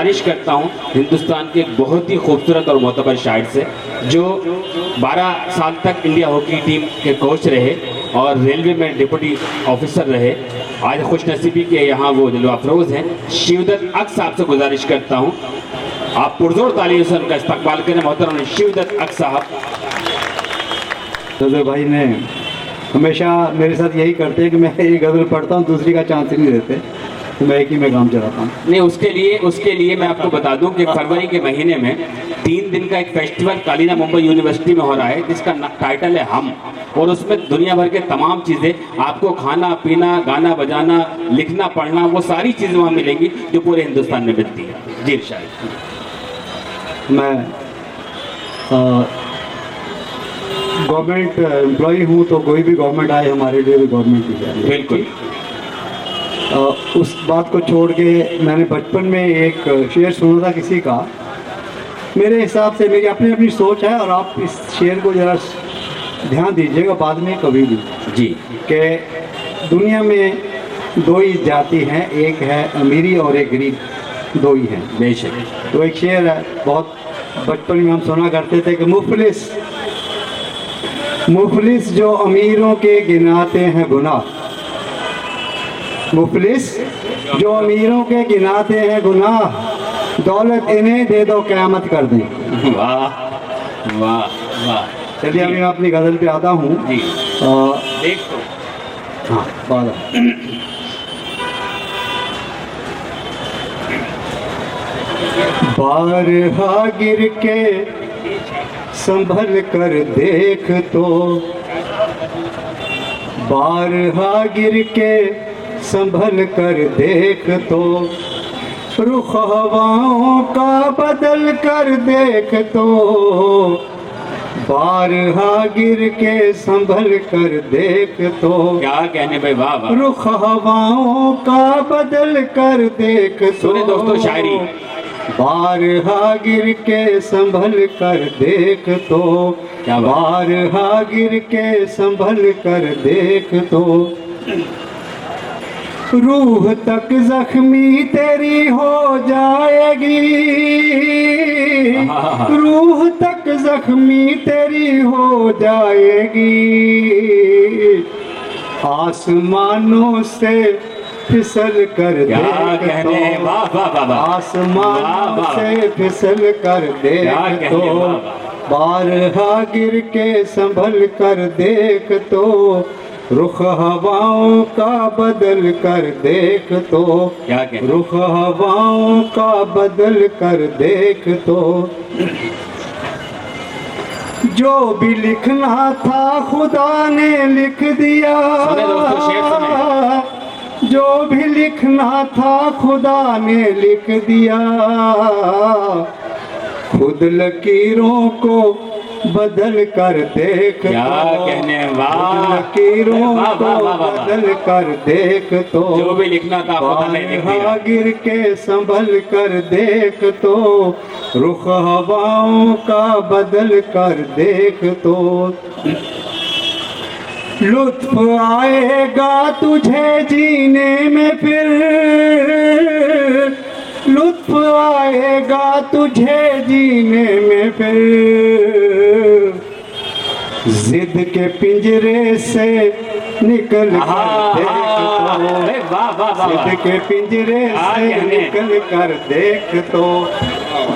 गुजारिश करता हूँ हिंदुस्तान के एक बहुत ही खूबसूरत और मोतबर शायर से, जो 12 साल तक इंडिया हॉकी टीम के कोच रहे और रेलवे में डिप्टी ऑफिसर रहे, आज खुशनसीबी के यहाँ वो जलवा अफरोज़ हैं, शिवदत्त अक साहब से गुजारिश करता हूँ आप पुरजोर तालियों से उनका इस्तकबाल करें। मोहतरम शिवदत्त अक साहब। तो भाई ने हमेशा मेरे साथ यही करते हैं कि मैं एक गज़ल पढ़ता हूँ, दूसरी का चांस ही नहीं देते, तो मैं एक ही में काम चलाता हूँ। नहीं, उसके लिए मैं आपको बता दूं कि फरवरी के महीने में 3 दिन का एक फेस्टिवल कालीना मुंबई यूनिवर्सिटी में हो रहा है, जिसका टाइटल है हम, और उसमें दुनिया भर के तमाम चीज़ें आपको, खाना पीना, गाना बजाना, लिखना पढ़ना, वो सारी चीज़ें वहाँ मिलेंगी जो पूरे हिंदुस्तान में मिलती है। जी शायद मैं गवर्नमेंट एम्प्लॉई हूँ, तो कोई भी गवर्नमेंट आए हमारे लिए भी गवर्नमेंट ही है। बिल्कुल। उस बात को छोड़ के मैंने बचपन में एक शेर सुना था किसी का, मेरे हिसाब से मेरी अपनी अपनी सोच है, और आप इस शेर को ज़रा ध्यान दीजिएगा बाद में कभी भी जी, कि दुनिया में 2 ही जाति हैं, एक है अमीरी और एक गरीब, 2 ही हैं। बेशक। तो एक शेर है, बहुत बचपन में हम सुना करते थे कि मुफलिस जो अमीरों के गिनाते हैं गुनाह, मुफलिस जो अमीरों के गिनाते हैं गुनाह, दौलत इन्हें दे दो क़यामत कर दें। वाह वाह वाह। चलिए अभी मैं अपनी गज़ल पे आता हूँ। जी देख तो हाँ बाद बारहा गिर के संभल कर देख तो, बारहा गिर के संभल कर देख तो, रुख हवाओं का बदल कर देख तो, बारहा गिर के संभल कर देख तो। क्या कहने भाई, वाह वाह। रुख हवाओं का बदल कर देख तो, सुने दोस्तों शायरी, बारहा गिर के संभल कर देख तो, बारहा गिर के संभल कर देख तो, रूह तक जख्मी तेरी हो जाएगी, रूह तक जख्मी तेरी हो जाएगी, आसमानों से फिसल कर देख तो, आसमान से फिसल कर देख तो, बारहा गिर के संभल कर देख तो, रुख हवाओं का बदल कर देख तो, रुख हवाओं का बदल कर देख तो, जो भी लिखना था खुदा ने लिख दिया, जो भी लिखना था खुदा ने लिख दिया, खुद लकीरों को बदल कर देख तो, लकीरों को बदल कर देख तो, जो भी लिखना था खुदा ने लिख दिया, गिर के संभल कर देख तो, रुख हवाओं का बदल कर देख तो, लुत्फ आएगा तुझे जीने में फिर, लुत्फ आएगा तुझे जीने में फिर, जिद के पिंजरे से निकल कर देख तो, जिद के पिंजरे से निकल कर देख तो,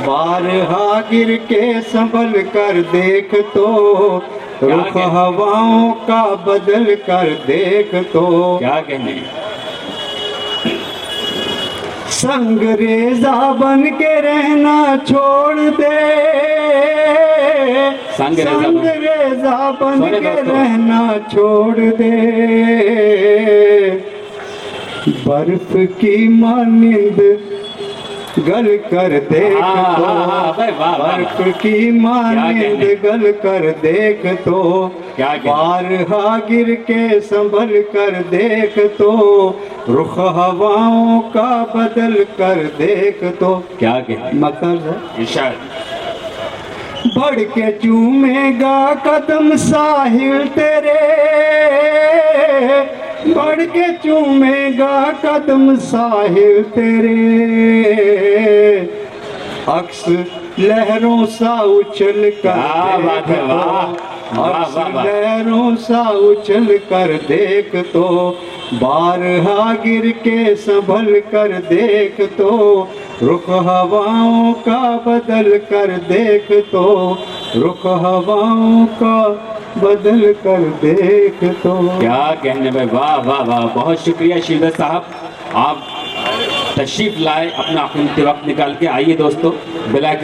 बारहा गिर के संभल कर देख तो, रुख हवाओं का बदल कर देख तो। क्या कहने, संगरेजा बन के रहना छोड़ दे, संगरेजा बन के रहना छोड़ दे, बर्फ की मानिंद गल कर देख तो, बर्फ की मानिंद गल कर देख तो, बारहा गिर के संभल कर देख तो, रुख हवाओं का बदल कर देख तो। क्या कहते मतलब इरशाद, बढ़ के चूमेगा कदम साहिल तेरे, बढ़ के चूमेगा कदम साहिल तेरे, अक्स लहरों सा उछल कर क्या बात है, देख वाह, तो, वाह, अक्स वाह, वाह। लहरों सा उछल कर देख तो, बारहा गिर के संभल कर देख तो, रुख हवाओं का बदल कर देख तो, रुख हवाओं का बदल कर देख तो। क्या कहने भाई, वाह वाह वाह, बहुत शुक्रिया श्रीधर साहब, आप तशरीफ लाए, अपना कीमती वक्त निकाल के। आइए दोस्तों, बिला